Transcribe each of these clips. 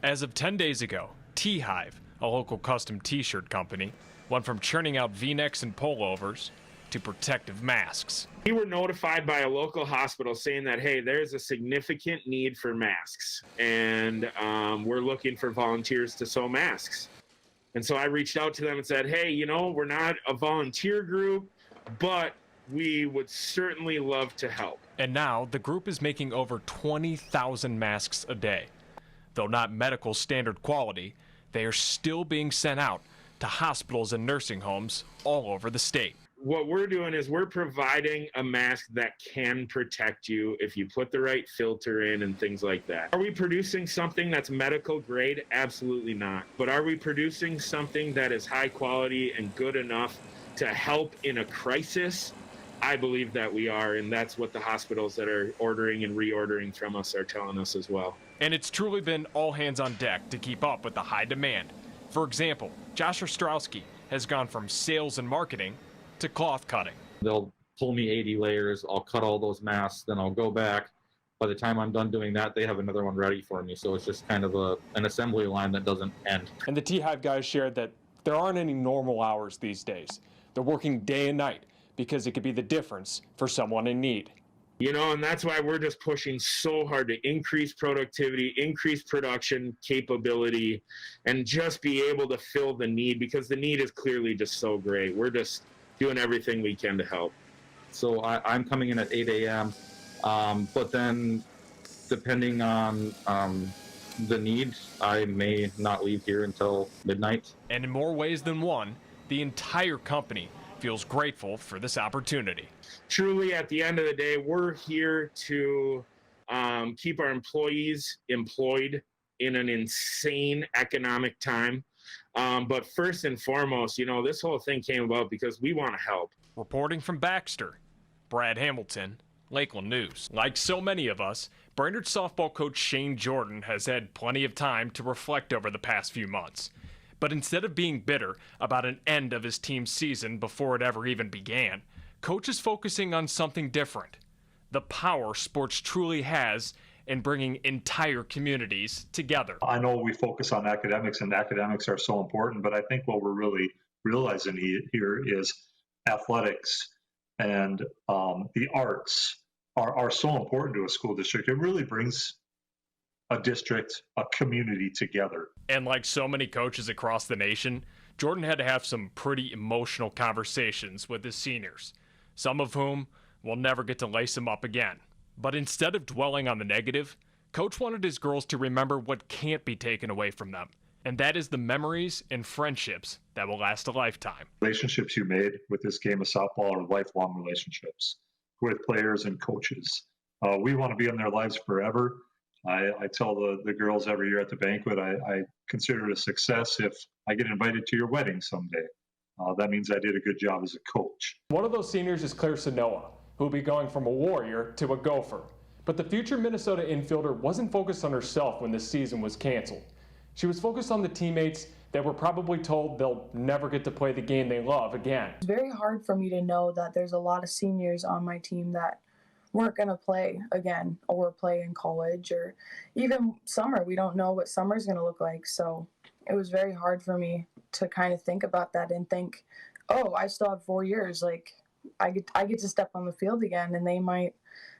As of 10 days ago, T-Hive, a local custom t-shirt company, went from churning out V-necks and pullovers to protective masks. We were notified by a local hospital saying that, hey, there's a significant need for masks, and we're looking for volunteers to sew masks. And so I reached out to them and said, hey, you know, we're not a volunteer group, but we would certainly love to help. And now the group is making over 20,000 masks a day. Though not medical standard quality, they are still being sent out to hospitals and nursing homes all over the state. What we're doing is we're providing a mask that can protect you if you put the right filter in and things like that. Are we producing something that's medical grade? Absolutely not. But are we producing something that is high quality and good enough to help in a crisis? I believe that we are, and that's what the hospitals that are ordering and reordering from us are telling us as well. And it's truly been all hands on deck to keep up with the high demand. For example, Josh Ostrowski has gone from sales and marketing to cloth cutting. They'll pull me 80 layers, I'll cut all those masks, then I'll go back. By the time I'm done doing that, they have another one ready for me. So it's just kind of an assembly line that doesn't end. And the T-Hive guys shared that there aren't any normal hours these days. They're working day and night because it could be the difference for someone in need. You know, and that's why we're just pushing so hard to increase productivity, increase production capability, and just be able to fill the need, because the need is clearly just so great. We're just doing everything we can to help. So I'm coming in at 8 a.m., but then depending on the need, I may not leave here until midnight. And in more ways than one, the entire company feels grateful for this opportunity. Truly, at the end of the day, we're here to keep our employees employed in an insane economic time. But first and foremost, you know, this whole thing came about because we want to help. Reporting from Baxter, Brad Hamilton, Lakeland News. Like so many of us, Brainerd softball coach Shane Jordan has had plenty of time to reflect over the past few months. But instead of being bitter about an end of his team's season before it ever even began, Coach is focusing on something different. The power sports truly has in bringing entire communities together. I know we focus on academics, and academics are so important, but I think what we're really realizing here is athletics and the arts are so important to a school district. It really brings a district, a community together. And like so many coaches across the nation, Jordan had to have some pretty emotional conversations with his seniors, some of whom will never get to lace him up again. But instead of dwelling on the negative, Coach wanted his girls to remember what can't be taken away from them, and that is the memories and friendships that will last a lifetime. Relationships you made with this game of softball are lifelong relationships with players and coaches. We want to be in their lives forever. I tell the girls every year at the banquet, I consider it a success if I get invited to your wedding someday. That means I did a good job as a coach. One of those seniors is Claire Sanoa, who will be going from a Warrior to a Gopher. But the future Minnesota infielder wasn't focused on herself when this season was canceled. She was focused on the teammates that were probably told they'll never get to play the game they love again. It's very hard for me to know that there's a lot of seniors on my team that weren't going to play again or play in college or even summer. We don't know what summer's going to look like. So it was very hard for me to kind of think about that and think, oh, I still have 4 years. Like I get to step on the field again, and they might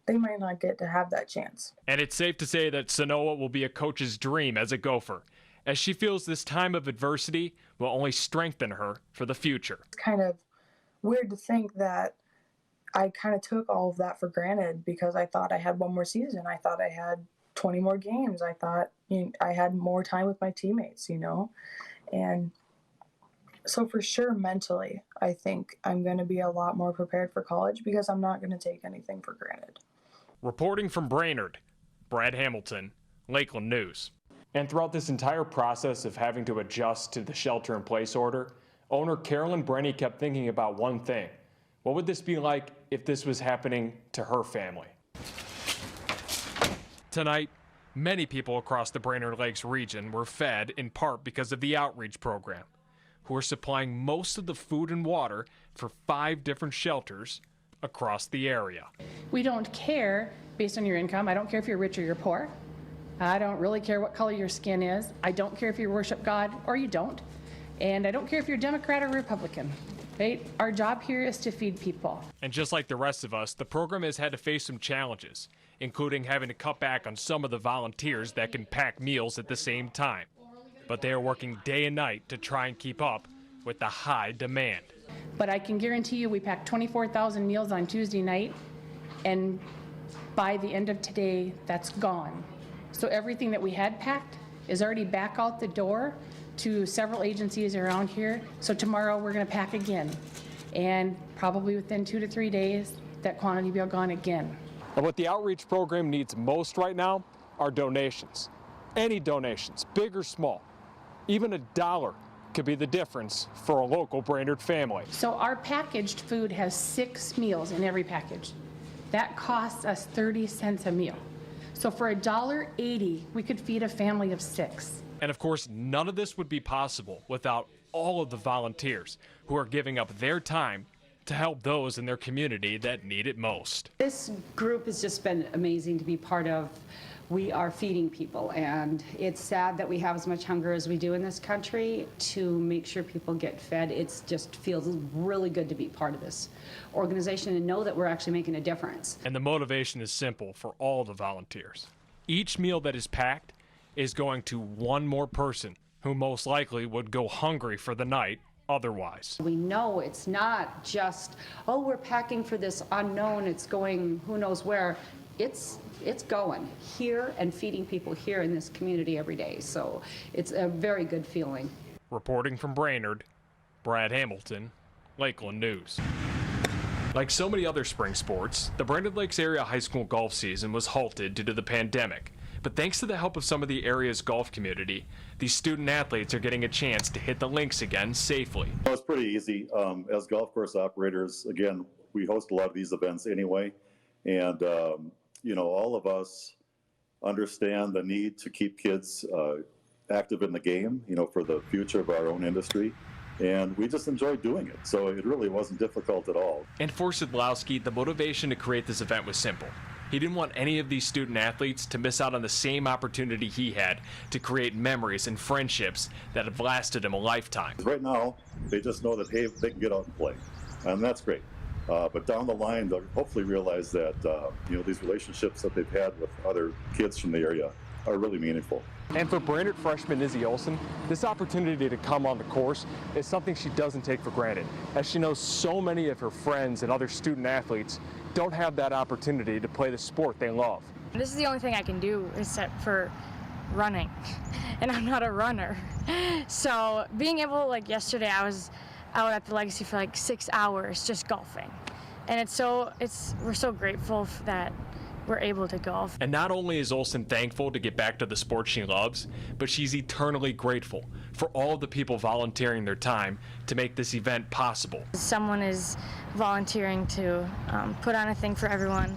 not get to have that chance. And it's safe to say that Sanoa will be a coach's dream as a Gopher, as she feels this time of adversity will only strengthen her for the future. It's kind of weird to think that I kind of took all of that for granted because I thought I had one more season. I thought I had 20 more games. I thought I had more time with my teammates, And so for sure, mentally, I think I'm going to be a lot more prepared for college because I'm not going to take anything for granted. Reporting from Brainerd, Brad Hamilton, Lakeland News. And throughout this entire process of having to adjust to the shelter-in-place order, owner Carolyn Brenny kept thinking about one thing. What would this be like if this was happening to her family? Tonight, many people across the Brainerd Lakes region were fed in part because of the outreach program, who are supplying most of the food and water for 5 different shelters across the area. We don't care based on your income. I don't care if you're rich or you're poor. I don't really care what color your skin is. I don't care if you worship God or you don't. And I don't care if you're Democrat or Republican. Right? Our job here is to feed people. And just like the rest of us, the program has had to face some challenges, including having to cut back on some of the volunteers that can pack meals at the same time. But they are working day and night to try and keep up with the high demand. But I can guarantee you we packed 24,000 meals on Tuesday night, and by the end of today, that's gone. So everything that we had packed is already back out the door to several agencies around here. So tomorrow we're going to pack again. And probably within 2 to 3 days, that quantity will be gone again. And what the outreach program needs most right now are donations. Any donations, big or small. Even $1 could be the difference for a local Brainerd family. So our packaged food has 6 meals in every package. That costs us 30 cents a meal. So for $1.80, we could feed a family of 6. And of course, none of this would be possible without all of the volunteers who are giving up their time to help those in their community that need it most. This group has just been amazing to be part of. We are feeding people, and it's sad that we have as much hunger as we do in this country. To make sure people get fed, it just feels really good to be part of this organization and know that we're actually making a difference. And the motivation is simple for all the volunteers. Each meal that is packed is going to one more person who most likely would go hungry for the night otherwise. We know it's not just, oh, we're packing for this unknown, it's going who knows where. It's going here and feeding people here in this community every day. So it's a very good feeling. Reporting from Brainerd, Brad Hamilton, Lakeland News. Like so many other spring sports, the Brainerd Lakes area high school golf season was halted due to the pandemic. But thanks to the help of some of the area's golf community, these student athletes are getting a chance to hit the links again safely. Well, it's pretty easy. As golf course operators, again, we host a lot of these events anyway. And, all of us understand the need to keep kids active in the game, for the future of our own industry. And we just enjoyed doing it. So it really wasn't difficult at all. And for Sidlowski, the motivation to create this event was simple. He didn't want any of these student athletes to miss out on the same opportunity he had to create memories and friendships that have lasted him a lifetime. Right now, they just know that, hey, they can get out and play. And that's great. But down the line, they'll hopefully realize that, these relationships that they've had with other kids from the area are really meaningful. And for Brainerd freshman Izzy Olsen, this opportunity to come on the course is something she doesn't take for granted, as she knows so many of her friends and other student athletes don't have that opportunity to play the sport they love. This is the only thing I can do except for running, and I'm not a runner. So being able, like yesterday, I was out at the Legacy for like 6 hours just golfing, and we're so grateful that we're able to golf. And not only is Olsen thankful to get back to the sport she loves, but she's eternally grateful for all of the people volunteering their time to make this event possible. Someone is volunteering to put on a thing for everyone,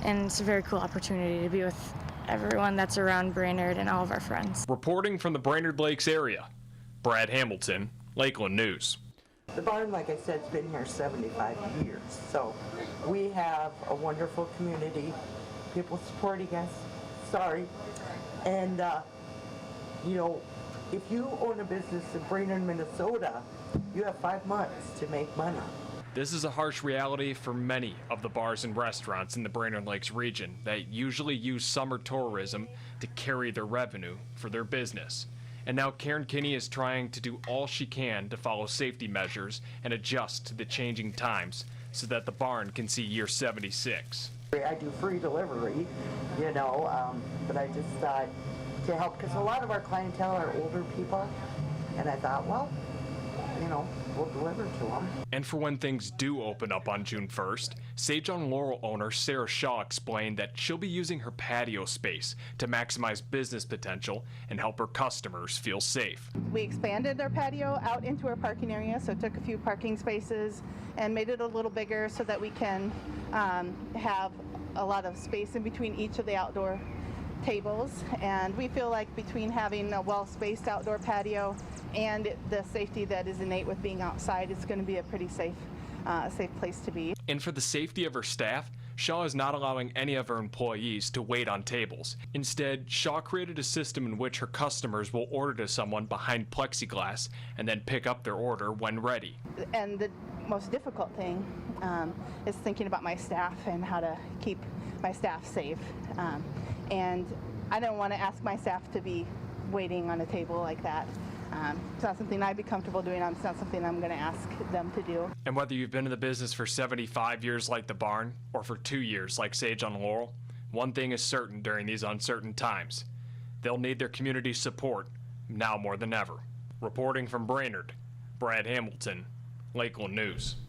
and it's a very cool opportunity to be with everyone that's around Brainerd and all of our friends. Reporting from the Brainerd Lakes area, Brad Hamilton, Lakeland News. The barn, like I said, has been here 75 years, so we have a wonderful community. People supporting us, and if you own a business in Brainerd, Minnesota, you have 5 months to make money. This is a harsh reality for many of the bars and restaurants in the Brainerd Lakes region that usually use summer tourism to carry their revenue for their business. And now Karen Kinney is trying to do all she can to follow safety measures and adjust to the changing times so that the barn can see year 76. I do free delivery, but I just thought to help, because a lot of our clientele are older people, and I thought, well, we'll deliver to them. And for when things do open up on June 1st, Sage on Laurel owner Sarah Shaw explained that she'll be using her patio space to maximize business potential and help her customers feel safe. We expanded our patio out into our parking area, so took a few parking spaces and made it a little bigger so that we can have a lot of space in between each of the outdoor tables. And we feel like between having a well-spaced outdoor patio and the safety that is innate with being outside, it's going to be a pretty safe place to be. And for the safety of her staff, Shaw is not allowing any of her employees to wait on tables. Instead, Shaw created a system in which her customers will order to someone behind plexiglass and then pick up their order when ready. And the most difficult thing is thinking about my staff and how to keep my staff safe. And I don't want to ask my staff to be waiting on a table like that. It's not something I'd be comfortable doing. It's not something I'm going to ask them to do. And whether you've been in the business for 75 years like the barn, or for 2 years like Sage on Laurel, one thing is certain during these uncertain times. They'll need their community's support now more than ever. Reporting from Brainerd, Brad Hamilton, Lakeland News.